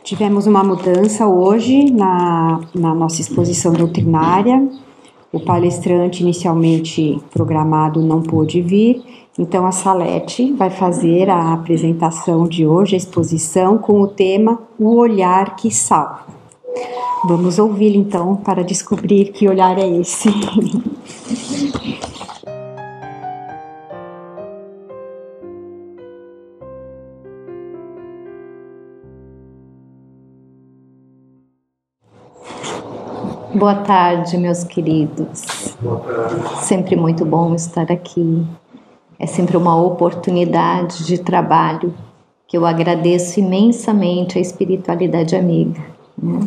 Tivemos uma mudança hoje na nossa exposição doutrinária. O palestrante inicialmente programado não pôde vir, então a Salete vai fazer a apresentação de hoje, a exposição, com o tema O Olhar que Salva. Vamos ouvi-lo então para descobrir que olhar é esse. Boa tarde, meus queridos. Boa tarde. Sempre muito bom estar aqui. É sempre uma oportunidade de trabalho que eu agradeço imensamente à espiritualidade amiga, né,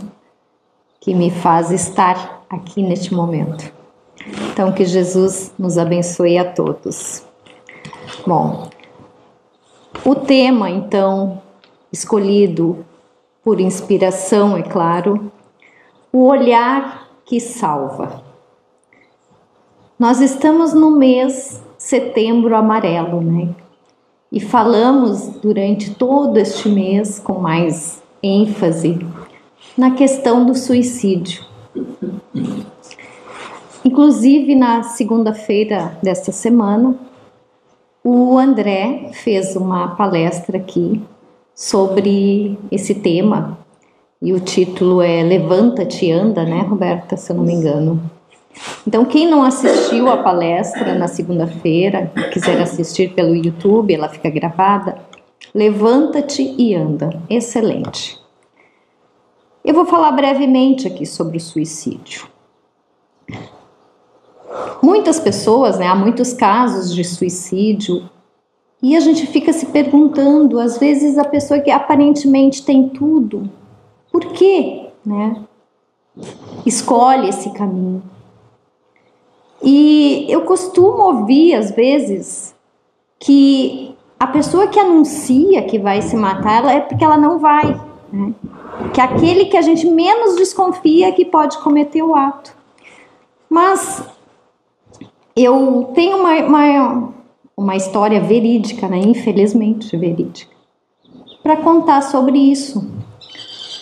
que me faz estar aqui neste momento. Então, que Jesus nos abençoe a todos. Bom, o tema, então, escolhido por inspiração, é claro, o olhar que salva. Nós estamos no mês Setembro Amarelo, né? E falamos durante todo este mês com mais ênfase na questão do suicídio. Inclusive, na segunda-feira desta semana, o André fez uma palestra aqui sobre esse tema. E o título é Levanta-te e Anda, né, Roberta, se eu não me engano. Então, quem não assistiu a palestra na segunda-feira, quiser assistir pelo YouTube, ela fica gravada, Levanta-te e Anda. Excelente. Eu vou falar brevemente aqui sobre o suicídio. Muitas pessoas, né, há muitos casos de suicídio, e a gente fica se perguntando, às vezes a pessoa que aparentemente tem tudo, por que, né, escolhe esse caminho? E eu costumo ouvir, às vezes, que a pessoa que anuncia que vai se matar, ela é porque ela não vai, né? Que é aquele que a gente menos desconfia que pode cometer o ato. Mas eu tenho uma história verídica, né? Infelizmente verídica, para contar sobre isso.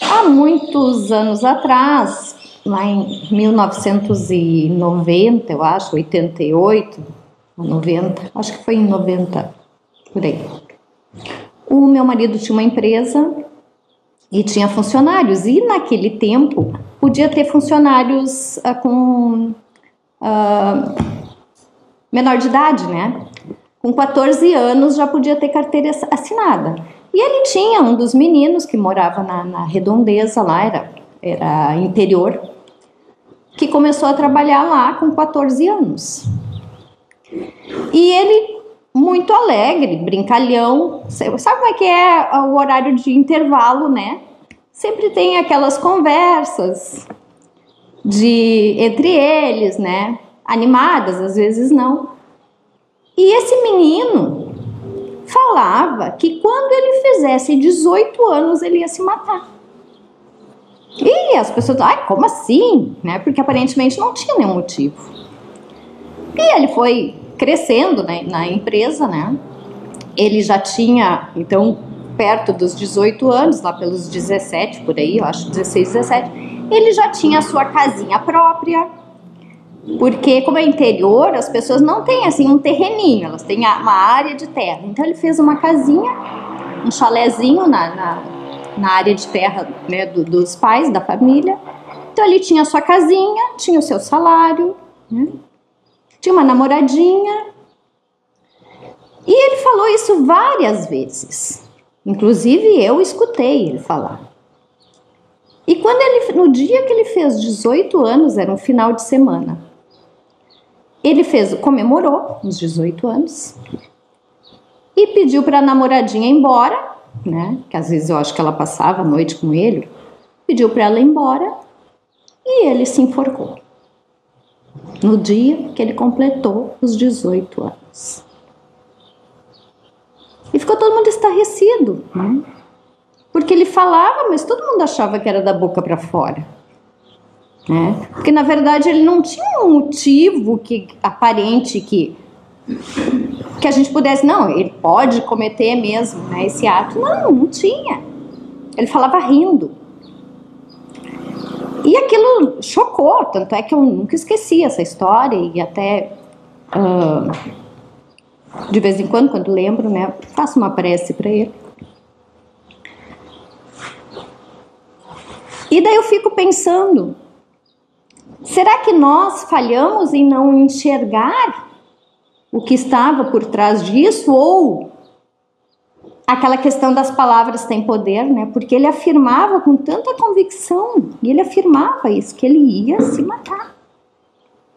Há muitos anos atrás, lá em 1990, eu acho, 88, 90, acho que foi em 90, por aí. O meu marido tinha uma empresa e tinha funcionários, e naquele tempo podia ter funcionários com menor de idade, né? Com 14 anos já podia ter carteira assinada. E ele tinha um dos meninos que morava na redondeza lá, era interior, que começou a trabalhar lá com 14 anos. E ele, muito alegre, brincalhão, sabe como é que é o horário de intervalo, né? Sempre tem aquelas conversas entre eles, né? Animadas, às vezes não. E esse menino falava que quando ele fizesse 18 anos ele ia se matar. E as pessoas, ai, como assim? Né? Porque aparentemente não tinha nenhum motivo. E ele foi crescendo, né, na empresa, né? Ele já tinha, então, perto dos 18 anos, lá pelos 17, por aí, eu acho, 16, 17, ele já tinha a sua casinha própria. Porque, como é interior, as pessoas não têm, assim, um terreninho, elas têm uma área de terra. Então, ele fez uma casinha, um chalezinho na área de terra, né, dos pais, da família. Então, ele tinha a sua casinha, tinha o seu salário, né, tinha uma namoradinha. E ele falou isso várias vezes. Inclusive, eu escutei ele falar. E no dia que ele fez 18 anos, era um final de semana, ele comemorou os 18 anos e pediu para a namoradinha ir embora, né? Que às vezes eu acho que ela passava a noite com ele. Pediu para ela ir embora e ele se enforcou no dia que ele completou os 18 anos. E ficou todo mundo estarrecido, né? Porque ele falava, mas todo mundo achava que era da boca para fora. Né? Porque na verdade ele não tinha um motivo aparente que a gente pudesse, não, ele pode cometer mesmo, né, esse ato. Não tinha. ele falava rindo. E aquilo chocou, tanto é que eu nunca esqueci essa história e até de vez em quando lembro, né, faço uma prece para ele. E daí eu fico pensando, será que nós falhamos em não enxergar o que estava por trás disso? Ou aquela questão das palavras tem poder, né? Porque ele afirmava com tanta convicção, e ele afirmava isso, que ele ia se matar.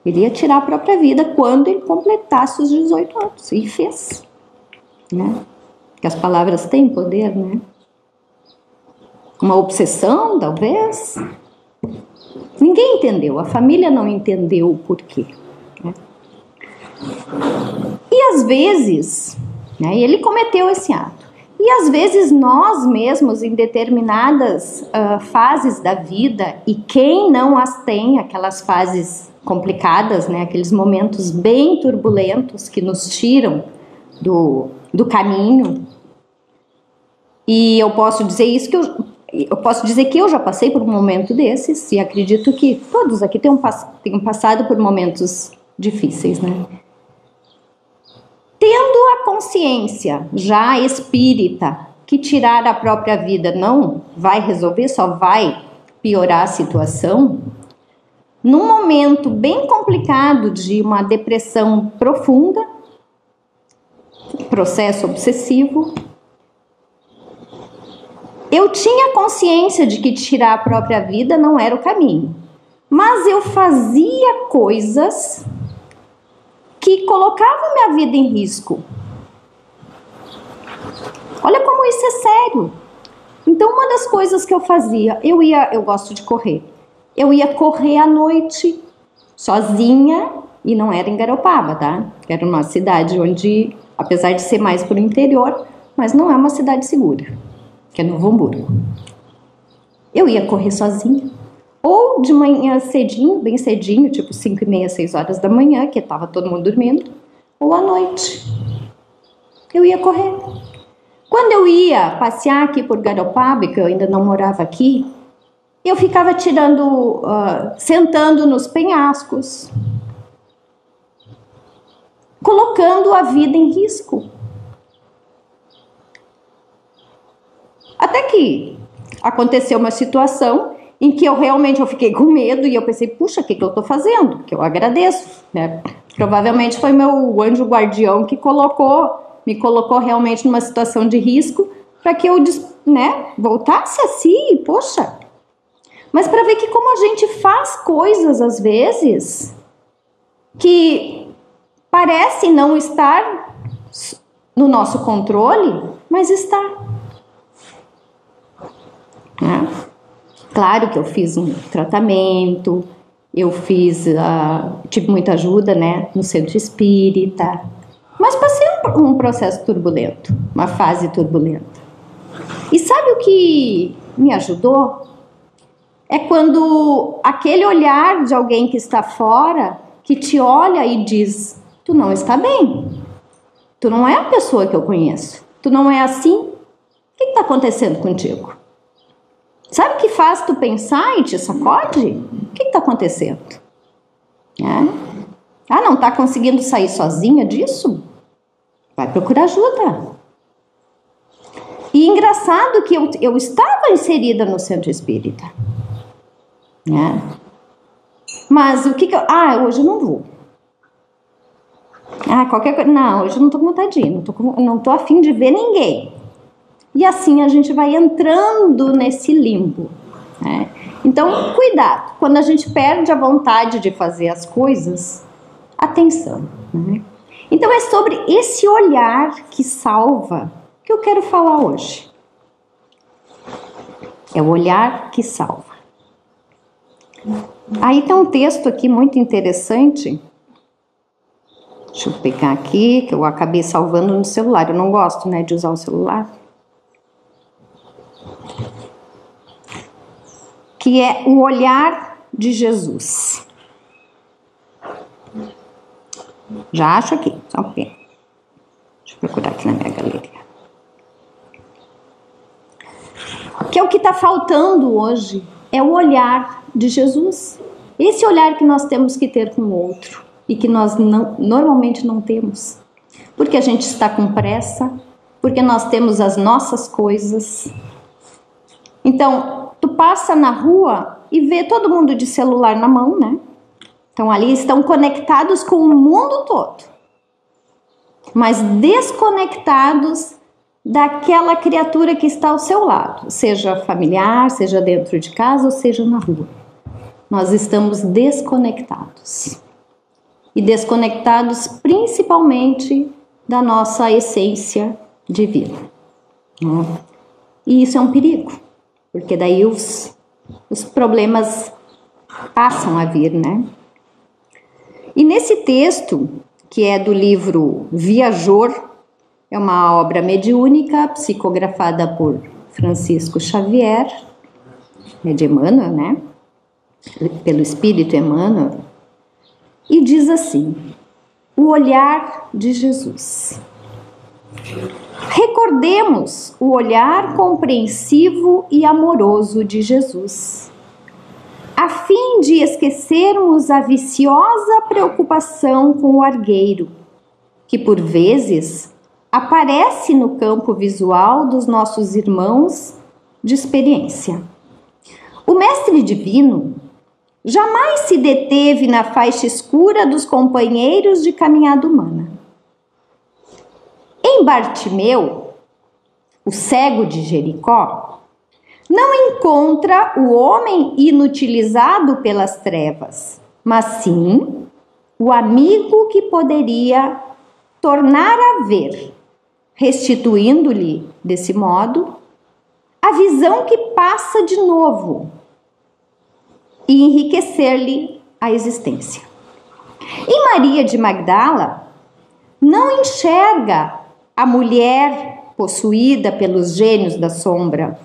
Ele ia tirar a própria vida quando ele completasse os 18 anos. E fez, né? Porque as palavras têm poder, né? Uma obsessão, talvez. Ninguém entendeu, a família não entendeu o porquê, né? E às vezes, né, ele cometeu esse ato. E às vezes nós mesmos, em determinadas fases da vida, e quem não as tem, aquelas fases complicadas, né, aqueles momentos bem turbulentos que nos tiram do caminho. E eu posso dizer isso eu posso dizer que eu já passei por um momento desses, e acredito que todos aqui tenham passado por momentos difíceis, né? Tendo a consciência já espírita que tirar a própria vida não vai resolver, só vai piorar a situação, num momento bem complicado de uma depressão profunda, processo obsessivo, eu tinha consciência de que tirar a própria vida não era o caminho, mas eu fazia coisas que colocavam minha vida em risco. Olha como isso é sério. Então, uma das coisas que eu fazia, eu gosto de correr. Eu ia correr à noite, sozinha, e não era em Garopaba, tá? Era uma cidade onde, apesar de ser mais pro interior, mas não é uma cidade segura, que é Novo Hamburgo. Eu ia correr sozinha, ou de manhã cedinho, bem cedinho, tipo 5h30, 6 horas da manhã, que estava todo mundo dormindo, ou à noite. Eu ia correr. Quando eu ia passear aqui por Garopaba, que eu ainda não morava aqui, eu ficava sentando nos penhascos, colocando a vida em risco. Até que aconteceu uma situação em que eu realmente fiquei com medo e eu pensei, puxa, o que eu estou fazendo? Que eu agradeço, né? Provavelmente foi meu anjo guardião que me colocou realmente numa situação de risco para que eu, né, voltasse a si, poxa. Mas para ver que como a gente faz coisas às vezes que parece não estar no nosso controle, mas está. Né? Claro que eu fiz um tratamento, tive muita ajuda, né, no centro espírita, mas passei um processo turbulento, uma fase turbulenta. E sabe o que me ajudou? É quando aquele olhar de alguém que está fora, que te olha e diz, tu não está bem, tu não é a pessoa que eu conheço, tu não é assim, o que está acontecendo contigo? Sabe o que faz tu pensar e te sacode? O que está acontecendo? Não está conseguindo sair sozinha disso? Vai procurar ajuda. E engraçado que eu estava inserida no centro espírita. Mas o que hoje eu não vou. Qualquer coisa. Não, hoje eu não estou com vontade de ir, não estou a fim de ver ninguém. E assim a gente vai entrando nesse limbo, né? Então, cuidado. Quando a gente perde a vontade de fazer as coisas, atenção, né? Então, é sobre esse olhar que salva que eu quero falar hoje. É o olhar que salva. Aí tem um texto aqui muito interessante. Deixa eu pegar aqui, que eu acabei salvando no celular. Eu não gosto, né, de usar o celular. Que é o olhar de Jesus. Já acho aqui, só um pouquinho. Deixa eu procurar aqui na minha galeria. Que é o que faltando hoje é o olhar de Jesus. Esse olhar que nós temos que ter com o outro e que nós normalmente não temos. Porque a gente está com pressa, porque nós temos as nossas coisas. Então, tu passa na rua e vê todo mundo de celular na mão, né? Então, ali estão conectados com o mundo todo, mas desconectados daquela criatura que está ao seu lado, seja familiar, seja dentro de casa ou seja na rua. Nós estamos desconectados. E desconectados principalmente da nossa essência divina. E isso é um perigo, porque daí os problemas passam a vir, né? E nesse texto, que é do livro Viajor, é uma obra mediúnica psicografada por Francisco Xavier, é de Emmanuel, né? Pelo Espírito Emmanuel, e diz assim: o olhar de Jesus. Recordemos o olhar compreensivo e amoroso de Jesus, a fim de esquecermos a viciosa preocupação com o argueiro, que por vezes aparece no campo visual dos nossos irmãos de experiência. O Mestre Divino jamais se deteve na faixa escura dos companheiros de caminhada humana. Em Bartimeu, o cego de Jericó, não encontra o homem inutilizado pelas trevas, mas sim o amigo que poderia tornar a ver, restituindo-lhe, desse modo, a visão que passa de novo e enriquecer-lhe a existência. E Maria de Magdala não enxerga a mulher possuída pelos gênios da sombra,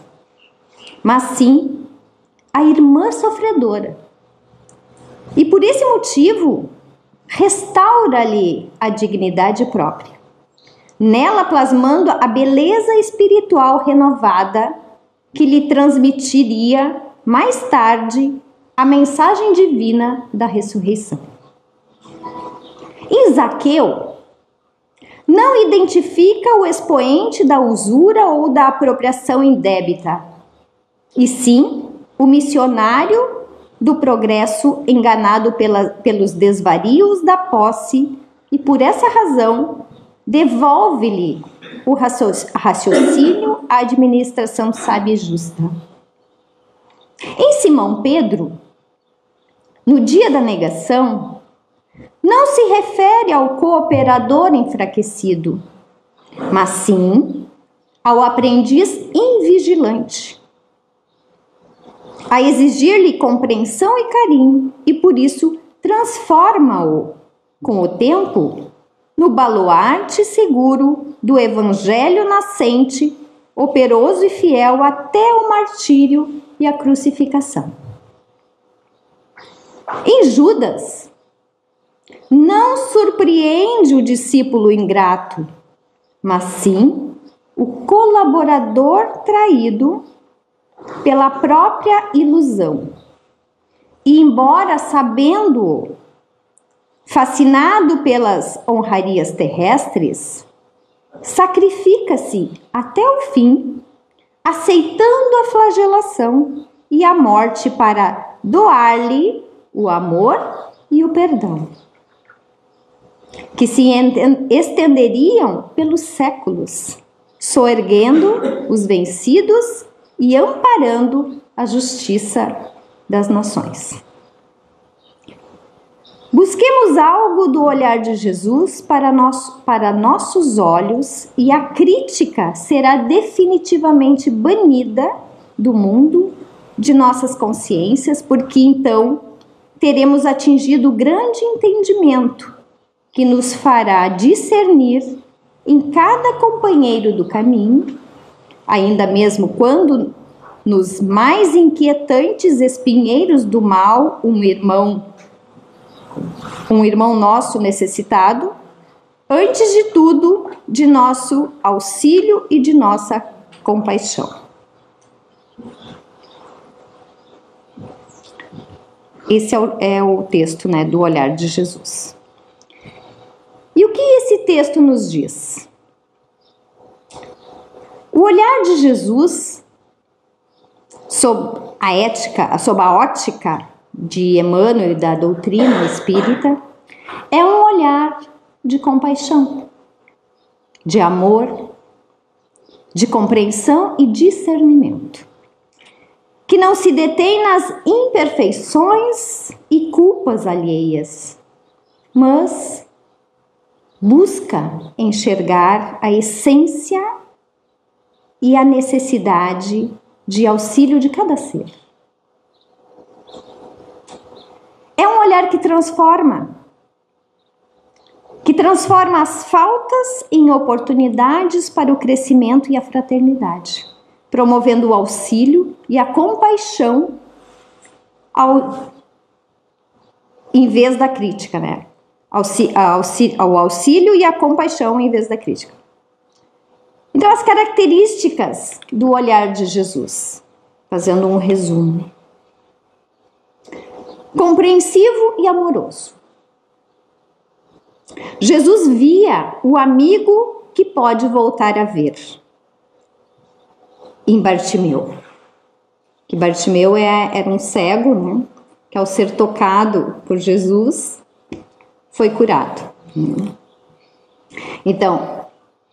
mas sim a irmã sofredora. E por esse motivo, restaura-lhe a dignidade própria, nela plasmando a beleza espiritual renovada que lhe transmitiria mais tarde a mensagem divina da ressurreição. Em Zaqueu, não identifica o expoente da usura ou da apropriação indébita, e sim o missionário do progresso enganado pelos desvarios da posse, e por essa razão devolve-lhe o raciocínio à administração sábia e justa. Em Simão Pedro, no dia da negação, não se refere ao cooperador enfraquecido, mas sim ao aprendiz invigilante, a exigir-lhe compreensão e carinho, e por isso transforma-o, com o tempo, no baluarte seguro do evangelho nascente, operoso e fiel até o martírio e a crucificação. Em Judas, não surpreende o discípulo ingrato, mas sim o colaborador traído pela própria ilusão. E embora sabendo, fascinado pelas honrarias terrestres, sacrifica-se até o fim, aceitando a flagelação e a morte para doar-lhe o amor e o perdão, que se estenderiam pelos séculos, soerguendo os vencidos e amparando a justiça das nações. Busquemos algo do olhar de Jesus para nossos olhos, e a crítica será definitivamente banida do mundo, de nossas consciências, porque então teremos atingido o grande entendimento que nos fará discernir em cada companheiro do caminho, ainda mesmo quando nos mais inquietantes espinheiros do mal, um irmão nosso necessitado, antes de tudo, de nosso auxílio e de nossa compaixão. Esse é o texto, né, do olhar de Jesus. E o que esse texto nos diz? O olhar de Jesus, sob a ótica de Emmanuel e da doutrina espírita, é um olhar de compaixão, de amor, de compreensão e discernimento, que não se detém nas imperfeições e culpas alheias, mas busca enxergar a essência e a necessidade de auxílio de cada ser. É um olhar que transforma as faltas em oportunidades para o crescimento e a fraternidade, promovendo o auxílio e a compaixão em vez da crítica, né? Ao auxílio e a compaixão em vez da crítica. Então, as características do olhar de Jesus, fazendo um resumo. Compreensivo e amoroso. Jesus via o amigo que pode voltar a ver em Bartimeu. Que Bartimeu era um cego, né? Que ao ser tocado por Jesus foi curado. Então,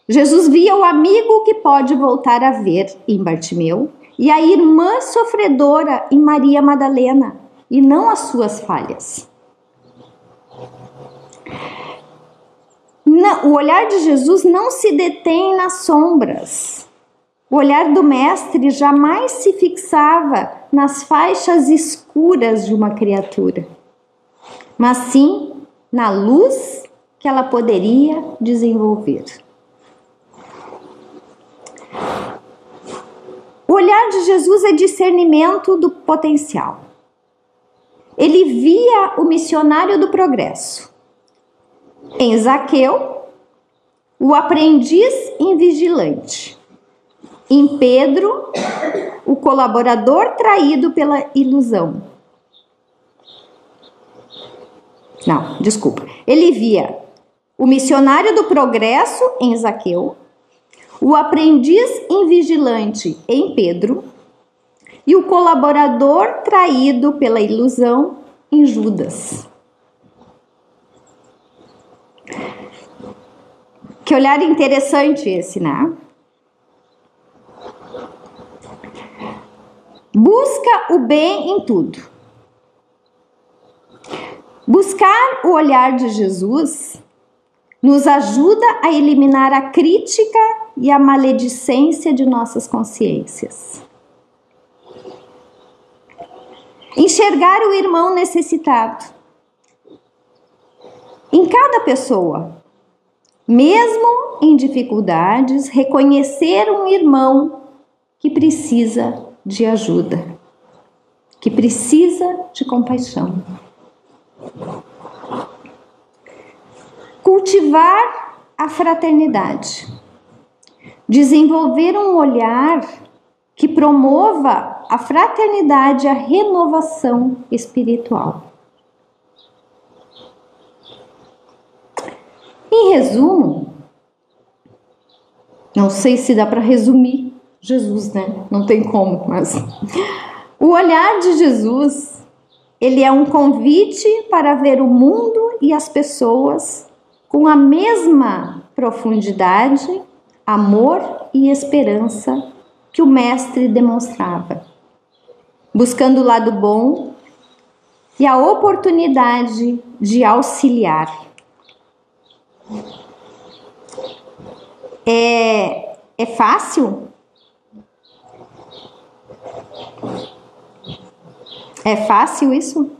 Jesus via o amigo que pode voltar a ver em Bartimeu e a irmã sofredora em Maria Madalena, e não as suas falhas. O olhar de Jesus não se detém nas sombras. O olhar do mestre jamais se fixava nas faixas escuras de uma criatura, mas sim na luz que ela poderia desenvolver. O olhar de Jesus é discernimento do potencial. Ele via o missionário do progresso. Em Zaqueu, o aprendiz invigilante. Em Pedro, o colaborador traído pela ilusão. Não, desculpa. Ele via o missionário do progresso em Zaqueu, o aprendiz invigilante em Pedro e o colaborador traído pela ilusão em Judas. Que olhar interessante esse, né? Busca o bem em tudo. Buscar o olhar de Jesus nos ajuda a eliminar a crítica e a maledicência de nossas consciências. Enxergar o irmão necessitado. Em cada pessoa, mesmo em dificuldades, reconhecer um irmão que precisa de ajuda, que precisa de compaixão. Cultivar a fraternidade. Desenvolver um olhar que promova a fraternidade e a renovação espiritual. Em resumo, não sei se dá para resumir Jesus, né? Não tem como, mas o olhar de Jesus, ele é um convite para ver o mundo e as pessoas com a mesma profundidade, amor e esperança que o mestre demonstrava, buscando o lado bom e a oportunidade de auxiliar. É fácil? É fácil isso?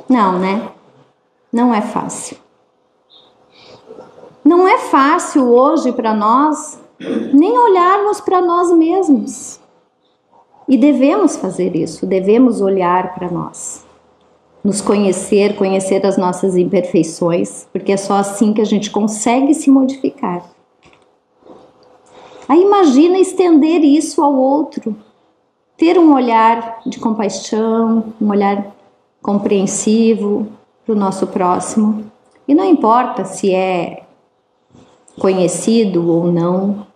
Não, né? Não é fácil. Não é fácil hoje para nós nem olharmos para nós mesmos. E devemos fazer isso, devemos olhar para nós. Nos conhecer, conhecer as nossas imperfeições, porque é só assim que a gente consegue se modificar. Aí imagina estender isso ao outro. ter um olhar de compaixão, um olhar compreensivo para o nosso próximo. E não importa se é conhecido ou não.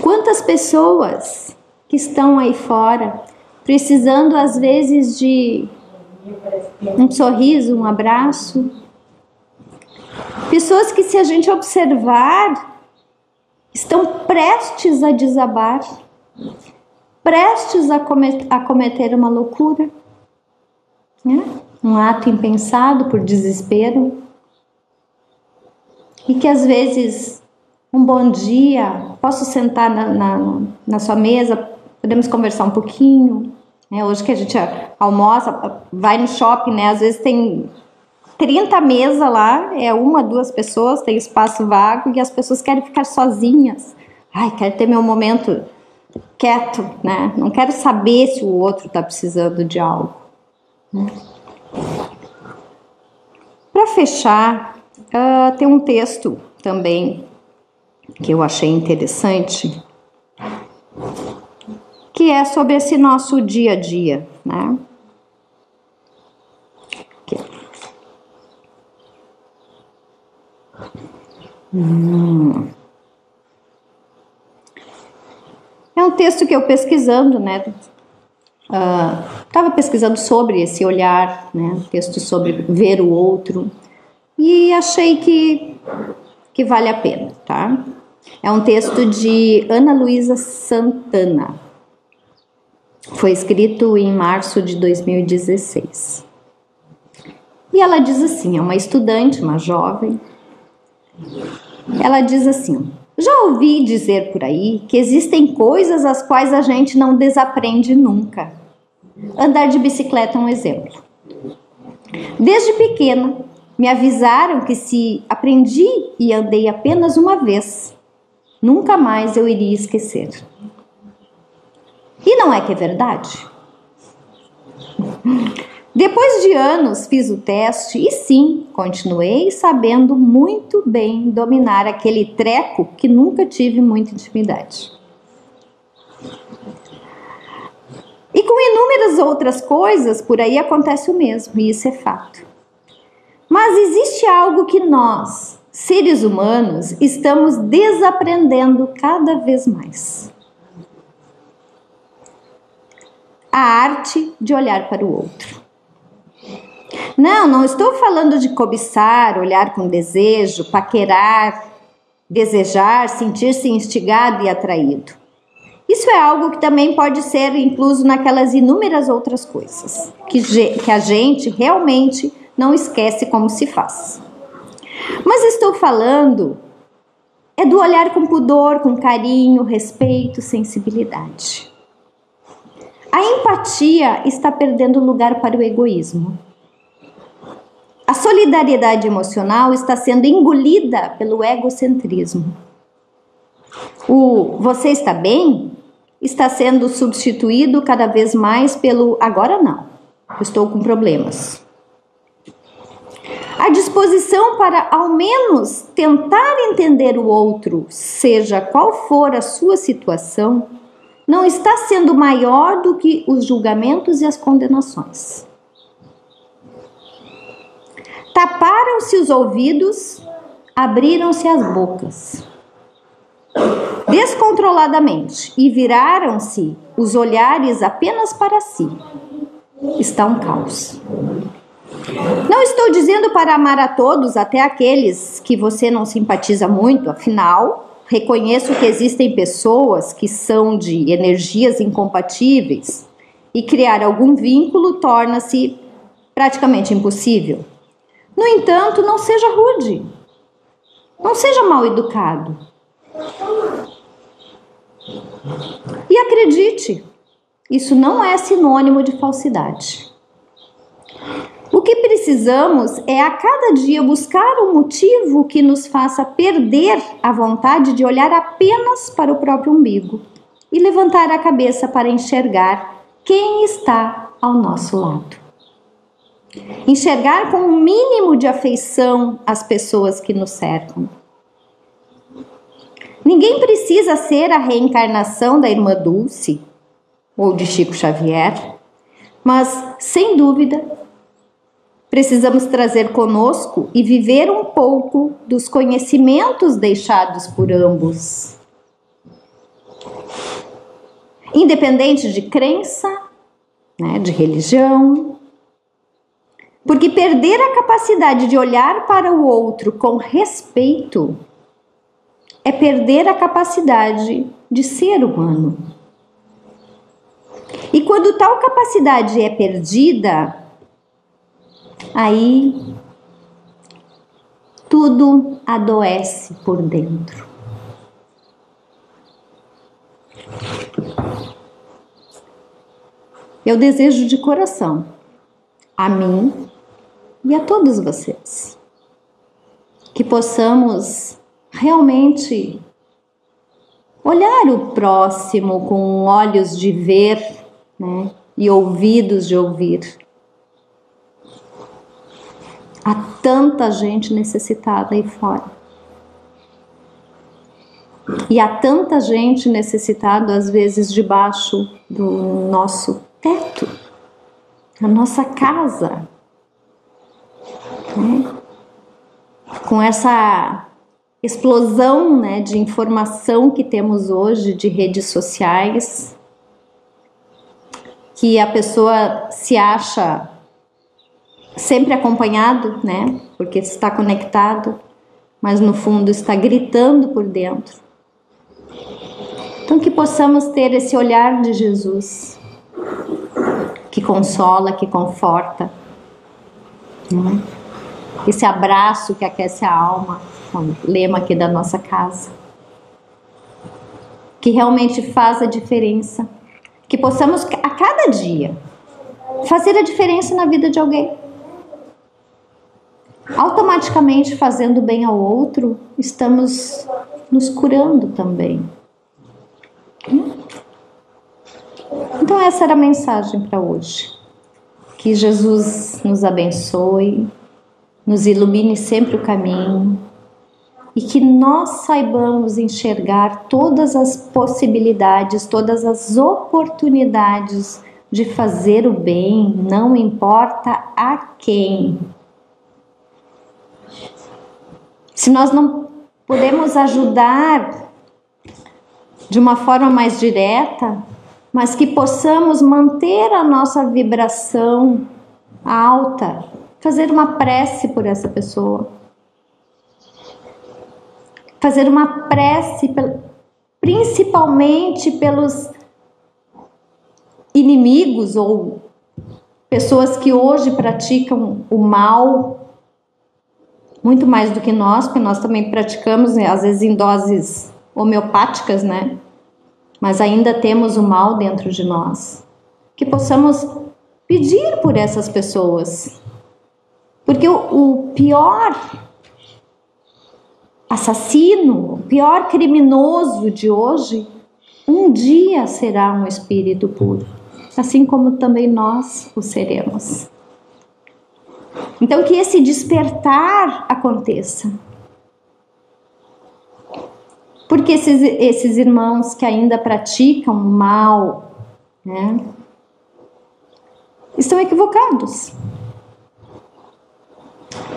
Quantas pessoas que estão aí fora precisando às vezes de um sorriso, um abraço. Pessoas que, se a gente observar, estão prestes a desabar, prestes a cometer uma loucura, né? Um ato impensado por desespero. E que às vezes, um bom dia, posso sentar na sua mesa, podemos conversar um pouquinho. Hoje que a gente almoça, vai no shopping, né? Às vezes tem 30 mesas lá, é 1, 2 pessoas, tem espaço vago e as pessoas querem ficar sozinhas. Ai, quero ter meu momento quieto, né? Não quero saber se o outro está precisando de algo. Para fechar, tem um texto também que eu achei interessante, que é sobre esse nosso dia a dia, né? É um texto que eu pesquisando, né? Estava pesquisando sobre esse olhar, né? Texto sobre ver o outro, e achei que vale a pena, tá? É um texto de Ana Luísa Santana. Foi escrito em março de 2016. E ela diz assim, é uma estudante, uma jovem. Ela diz assim: já ouvi dizer por aí que existem coisas as quais a gente não desaprende nunca. Andar de bicicleta é um exemplo. Desde pequena, me avisaram que se aprendi e andei apenas uma vez, nunca mais eu iria esquecer. E não é que é verdade? Depois de anos fiz o teste e sim, continuei sabendo muito bem dominar aquele treco que nunca tive muita intimidade. E com inúmeras outras coisas, por aí acontece o mesmo, e isso é fato. Mas existe algo que nós, seres humanos, estamos desaprendendo cada vez mais. A arte de olhar para o outro. Não estou falando de cobiçar, olhar com desejo, paquerar, desejar, sentir-se instigado e atraído. Isso é algo que também pode ser incluso naquelas inúmeras outras coisas que a gente realmente não esquece como se faz. Mas estou falando do olhar com pudor, com carinho, respeito, sensibilidade. A empatia está perdendo lugar para o egoísmo. A solidariedade emocional está sendo engolida pelo egocentrismo. O "você está bem" está sendo substituído cada vez mais pelo "agora não, eu estou com problemas". A disposição para, ao menos, tentar entender o outro, seja qual for a sua situação, não está sendo maior do que os julgamentos e as condenações. Taparam-se os ouvidos, abriram-se as bocas, descontroladamente, e viraram-se os olhares apenas para si. Está um caos. Não estou dizendo para amar a todos, até aqueles que você não simpatiza muito, afinal, reconheço que existem pessoas que são de energias incompatíveis e criar algum vínculo torna-se praticamente impossível. No entanto, não seja rude, não seja mal educado. E acredite, isso não é sinônimo de falsidade. O que precisamos é a cada dia buscar um motivo que nos faça perder a vontade de olhar apenas para o próprio umbigo e levantar a cabeça para enxergar quem está ao nosso lado. Enxergar com um mínimo de afeição as pessoas que nos cercam. Ninguém precisa ser a reencarnação da irmã Dulce ou de Chico Xavier, mas, sem dúvida, precisamos trazer conosco e viver um pouco dos conhecimentos deixados por ambos. Independente de crença, né, de religião, porque perder a capacidade de olhar para o outro com respeito é perder a capacidade de ser humano. E quando tal capacidade é perdida, aí tudo adoece por dentro. Eu desejo de coração a mim e a todos vocês que possamos realmente olhar o próximo com olhos de ver, né, e ouvidos de ouvir. Há tanta gente necessitada aí fora. E há tanta gente necessitada, às vezes, debaixo do nosso teto, da nossa casa, né? Com essa explosão, né, de informação que temos hoje, de redes sociais, que a pessoa se acha sempre acompanhado, né, porque está conectado, mas no fundo está gritando por dentro. Então que possamos ter esse olhar de Jesus, que consola, que conforta, né? Esse abraço que aquece a alma, o lema aqui da nossa casa, que realmente faz a diferença, que possamos a cada dia fazer a diferença na vida de alguém. Automaticamente fazendo bem ao outro, estamos nos curando também. Então essa era a mensagem para hoje. Que Jesus nos abençoe, nos ilumine sempre o caminho e que nós saibamos enxergar todas as possibilidades, todas as oportunidades de fazer o bem, não importa a quem. Se nós não podemos ajudar de uma forma mais direta, mas que possamos manter a nossa vibração alta, fazer uma prece por essa pessoa, fazer uma prece principalmente pelos inimigos ou pessoas que hoje praticam o mal, muito mais do que nós, porque nós também praticamos, às vezes em doses homeopáticas, né? Mas ainda temos o mal dentro de nós. Que possamos pedir por essas pessoas. Porque o pior assassino, o pior criminoso de hoje, um dia será um espírito puro. Assim como também nós o seremos. Então que esse despertar aconteça. Porque esses irmãos que ainda praticam o mal, né, estão equivocados.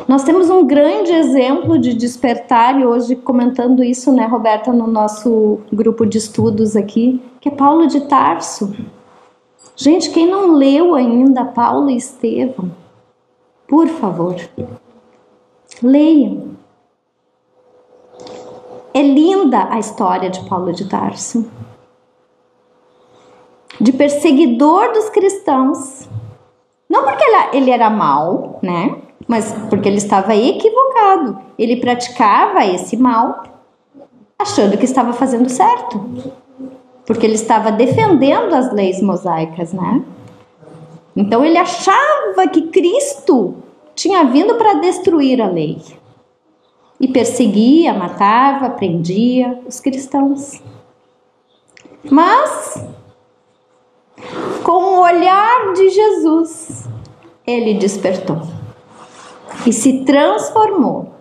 Nós temos um grande exemplo de despertar, e hoje comentando isso, né, Roberta, no nosso grupo de estudos aqui, que é Paulo de Tarso. Gente, quem não leu ainda Paulo e Estevão, por favor, leiam. É linda a história de Paulo de Tarso, de perseguidor dos cristãos, não porque ele era mau, né? Mas porque ele estava equivocado. Ele praticava esse mal, achando que estava fazendo certo, porque ele estava defendendo as leis mosaicas, né? Então ele achava que Cristo tinha vindo para destruir a lei. E perseguia, matava, prendia os cristãos. Mas, com o olhar de Jesus, ele despertou. E se transformou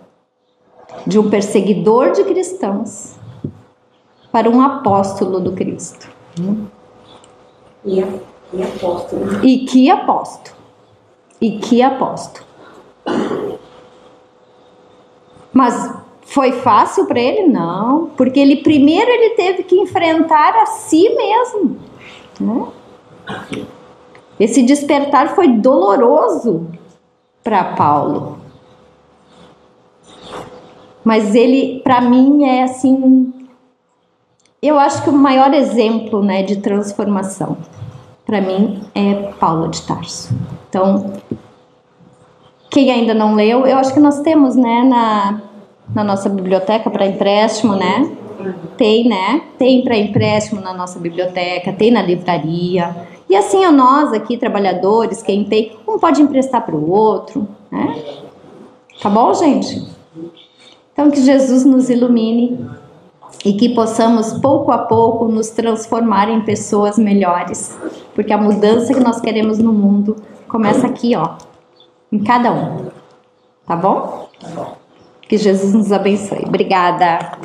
de um perseguidor de cristãos para um apóstolo do Cristo. E apóstolo. E que apóstolo. E que apóstolo. Mas foi fácil para ele? Não, porque ele primeiro teve que enfrentar a si mesmo, né? Esse despertar foi doloroso para Paulo. Mas ele, para mim, é assim, eu acho que o maior exemplo, né, de transformação, para mim, é Paulo de Tarso. Então, quem ainda não leu, eu acho que nós temos, né, na nossa biblioteca para empréstimo, né? Tem, né? Tem para empréstimo na nossa biblioteca, tem na livraria. E assim, nós aqui, trabalhadores, quem tem, um pode emprestar para o outro, né? Tá bom, gente? Então, que Jesus nos ilumine e que possamos, pouco a pouco, nos transformar em pessoas melhores. Porque a mudança que nós queremos no mundo começa aqui, ó, em cada um. Tá bom? Tá bom. Que Jesus nos abençoe. Obrigada.